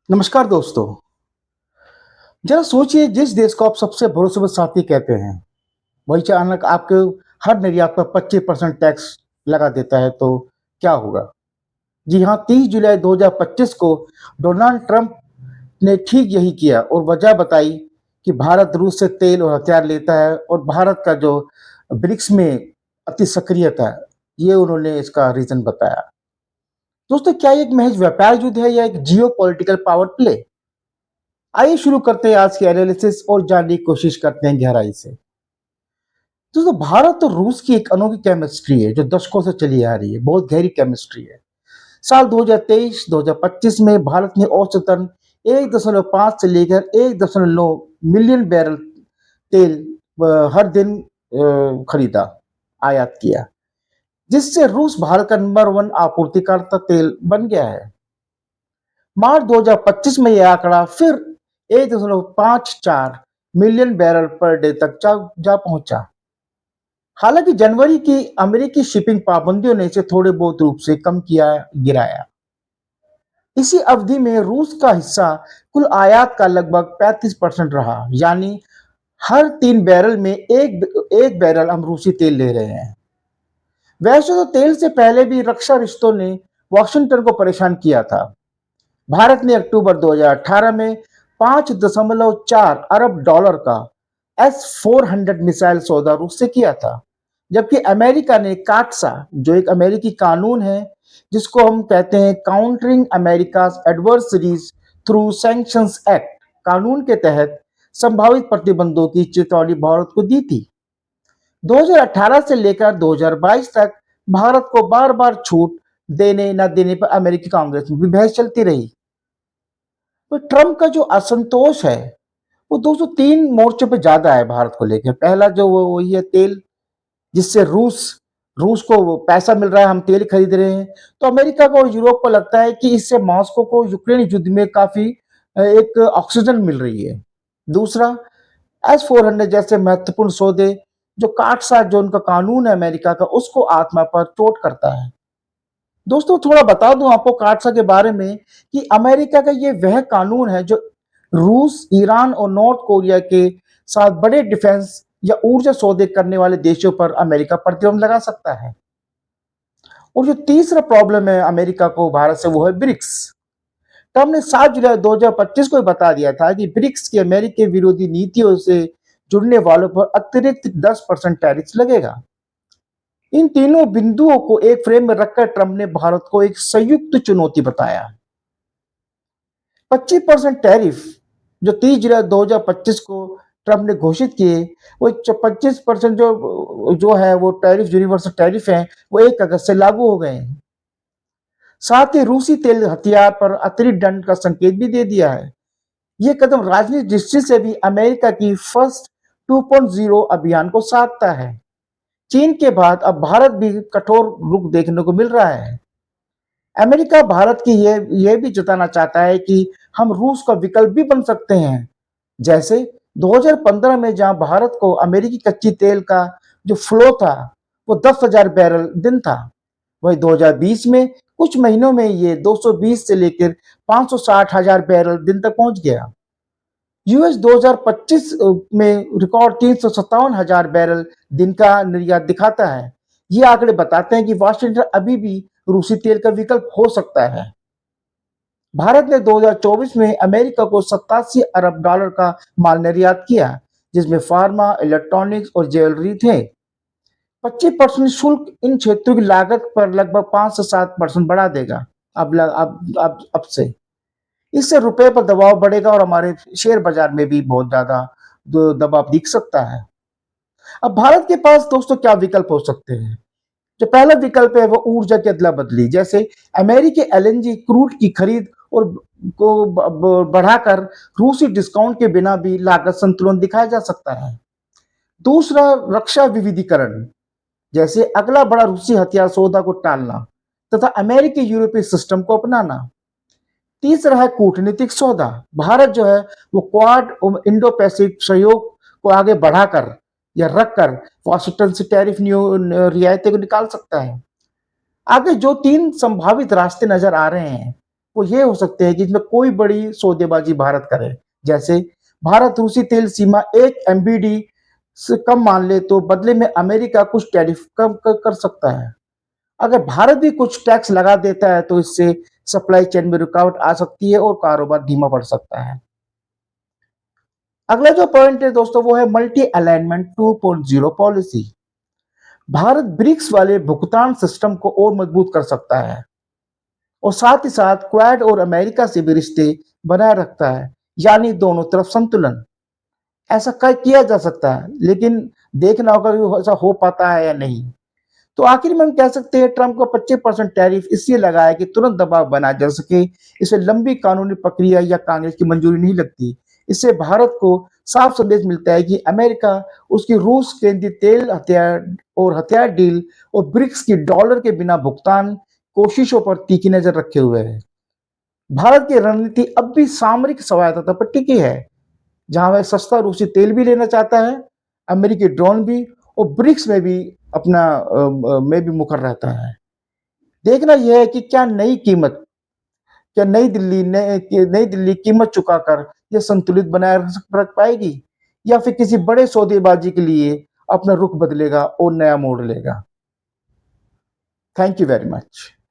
नमस्कार दोस्तों। जरा सोचिए, जिस देश को आप सबसे भरोसेमंद साथी कहते हैं, वही अचानक आपके हर निर्यात पर 25% टैक्स लगा देता है, तो क्या होगा? जी हाँ, 30 जुलाई 2025 को डोनाल्ड ट्रंप ने ठीक यही किया और वजह बताई कि भारत रूस से तेल और हथियार लेता है और भारत का जो ब्रिक्स में अति सक्रियता है, ये उन्होंने इसका रीज़न बताया। दोस्तों, क्या ये एक महज व्यापार युद्ध है या एक जियोपॉलिटिकल पावर प्ले? आइए शुरू करते हैं आज की एनालिसिस और जानने की कोशिश करते हैं गहराई से। दोस्तों, भारत और रूस की एक अनोखी केमिस्ट्री है जो दशकों से चली आ रही है, बहुत गहरी केमिस्ट्री है। साल 2023-2025 में भारत ने औसतन 1.5 से लेकर 1.9 मिलियन बैरल तेल हर दिन खरीदा, आयात किया, जिससे रूस भारत का नंबर वन आपूर्तिकर्ता तेल बन गया है। मार्च 2025 में यह आंकड़ा फिर 1.54 मिलियन बैरल पर डे तक जा पहुंचा। हालांकि जनवरी की अमेरिकी शिपिंग पाबंदियों ने इसे थोड़े बहुत रूप से कम किया गिराया। इसी अवधि में रूस का हिस्सा कुल आयात का लगभग 35% रहा, यानी हर 3 बैरल में एक बैरल हम रूसी तेल ले रहे हैं। वैसे तो तेल से पहले भी रक्षा रिश्तों ने वॉशिंगटन को परेशान किया था। भारत ने अक्टूबर 2018 में 5.4 अरब डॉलर का S-400 मिसाइल सौदा रूस से किया था, जबकि अमेरिका ने काटसा, जो एक अमेरिकी कानून है जिसको हम कहते हैं countering America's adversaries through sanctions act, कानून के तहत संभावित प्रतिबंधों की चेतावनी भारत को दी थी। 2018 से लेकर 2022 तक भारत को बार बार छूट देने न देने पर अमेरिकी कांग्रेस में भी बहस चलती रही। तो ट्रंप का जो असंतोष है वो 203 मोर्चों पे ज्यादा है भारत को लेकर। पहला जो वो वही है तेल, जिससे रूस रूस को वो पैसा मिल रहा है, हम तेल खरीद रहे हैं। तो अमेरिका को और यूरोप को लगता है कि इससे मॉस्को को यूक्रेन युद्ध में काफी एक ऑक्सीजन मिल रही है। दूसरा, S-400 जैसे महत्वपूर्ण सौदे, जो काटसाज जो उनका कानून है अमेरिका का, उसको आत्मा पर चोट करता है। दोस्तों, थोड़ा बता दूं आपको काटसा के बारे में कि अमेरिका का ये वह कानून है जो रूस, ईरान और नॉर्थ कोरिया के साथ बड़े डिफेंस या ऊर्जा सौदे करने वाले देशों पर अमेरिका प्रतिबंध लगा सकता है। और जो तीसरा प्रॉब्लम है अमेरिका को भारत से, वो है ब्रिक्स। ट्रम्प ने 7 जुलाई 2025 को बता दिया था कि ब्रिक्स की अमेरिकी विरोधी नीतियों से जुड़ने वालों पर अतिरिक्त 10% टैरिफ लगेगा। इन तीनों बिंदुओं को एक फ्रेम में रखकर ट्रंप ने भारत को एक संयुक्त चुनौती बताया। 25% टैरिफ जो 30 जुलाई 2025 को ट्रंप ने घोषित किए, वो 25% जो जो है वो टैरिफ, यूनिवर्सल टैरिफ है, वो 1 अगस्त से लागू हो गए हैं। साथ ही रूसी तेल हथियार पर अतिरिक्त दंड का संकेत भी दे दिया है। ये कदम राजनीतिक दृष्टि से भी अमेरिका की फर्स्ट 2.0 अभियान को साधता है। चीन के बाद अब भारत भी कठोर रुख देखने को मिल रहा है। अमेरिका भारत की यह भी जताना चाहता है कि हम रूस का विकल्प भी बन सकते हैं। जैसे 2015 में जहां भारत को अमेरिकी कच्ची तेल का जो फ्लो था वो 10,000 बैरल दिन था, वही 2020 में कुछ महीनों में ये 220 से लेकर 560,000 बैरल दिन तक पहुंच गया। यूएस 2025 में रिकॉर्ड 357,000 बैरल दिन का निर्यात दिखाता है। ये आंकड़े बताते हैं कि वाशिंगटन अभी भी रूसी तेल का विकल्प हो सकता है। भारत ने 2024 में अमेरिका को 87 अरब डॉलर का माल निर्यात किया, जिसमें फार्मा, इलेक्ट्रॉनिक्स और ज्वेलरी थे। 25% शुल्क इन क्षेत्रों की लागत पर लगभग 5 से 7% बढ़ा देगा अब से। इससे रुपए पर दबाव बढ़ेगा और हमारे शेयर बाजार में भी बहुत ज्यादा दबाव दिख सकता है। अब भारत के पास दोस्तों क्या विकल्प हो सकते हैं? जो पहला विकल्प है वो ऊर्जा की अदला बदली, जैसे अमेरिकी एलएनजी क्रूड की खरीद और बढ़ाकर रूसी डिस्काउंट के बिना भी लागत संतुलन दिखाया जा सकता है। दूसरा, रक्षा विविधीकरण, जैसे अगला बड़ा रूसी हथियार सौदा को टालना तथा अमेरिकी यूरोपीय सिस्टम को अपनाना। तीसरा है कूटनीतिक सौदा। भारत जो है वो क्वाड और इंडो पैसिफिक सहयोग को आगे बढ़ाकर या रखकर वॉशिंगटन से टैरिफ रियायतें को निकाल सकता है। आगे जो तीन संभावित रास्ते नजर आ रहे हैं, वो ये हो सकते हैं जिसमें कोई बड़ी सौदेबाजी भारत करे। जैसे भारत रूसी तेल सीमा 1 एमबीडी से कम मान ले तो बदले में अमेरिका कुछ टैरिफ कम कर सकता है। अगर भारत भी कुछ टैक्स लगा देता है तो इससे सप्लाई चेन में रुकावट आ सकती है और कारोबार धीमा पड़ सकता है। अगला जो पॉइंट है दोस्तों वो है multi alignment 2.0 policy. Bharat BRICS वाले भुगतान सिस्टम को और मजबूत कर सकता है और साथ ही साथ क्वाड और अमेरिका से भी रिश्ते बनाए रखता है, यानी दोनों तरफ संतुलन। ऐसा किया जा सकता है, लेकिन देखना होगा कि ऐसा हो पाता है या नहीं। तो आखिर में हम कह सकते हैं ट्रंप को 25% टैरिफ इसलिए लगाया कि तुरंत दबाव बनाया जा सके। इसे लंबी कानूनी प्रक्रिया या कांग्रेस की मंजूरी नहीं लगती। इससे भारत को साफ संदेश मिलता है कि अमेरिका उसकी रूस केंद्रित तेल हथियार डील और ब्रिक्स की डॉलर के बिना भुगतान कोशिशों पर तीखी नजर रखे हुए है। भारत की रणनीति अब भी सामरिक स्वायत्तता पर टिकी है, जहां वह सस्ता रूसी तेल भी लेना चाहता है, अमेरिकी ड्रोन भी, और ब्रिक्स में भी में भी मुखर रहता है। देखना यह है कि क्या नई दिल्ली कीमत चुकाकर यह संतुलित बनाए रख पाएगी या फिर किसी बड़े सौदेबाजी के लिए अपना रुख बदलेगा और नया मोड़ लेगा। Thank you very much.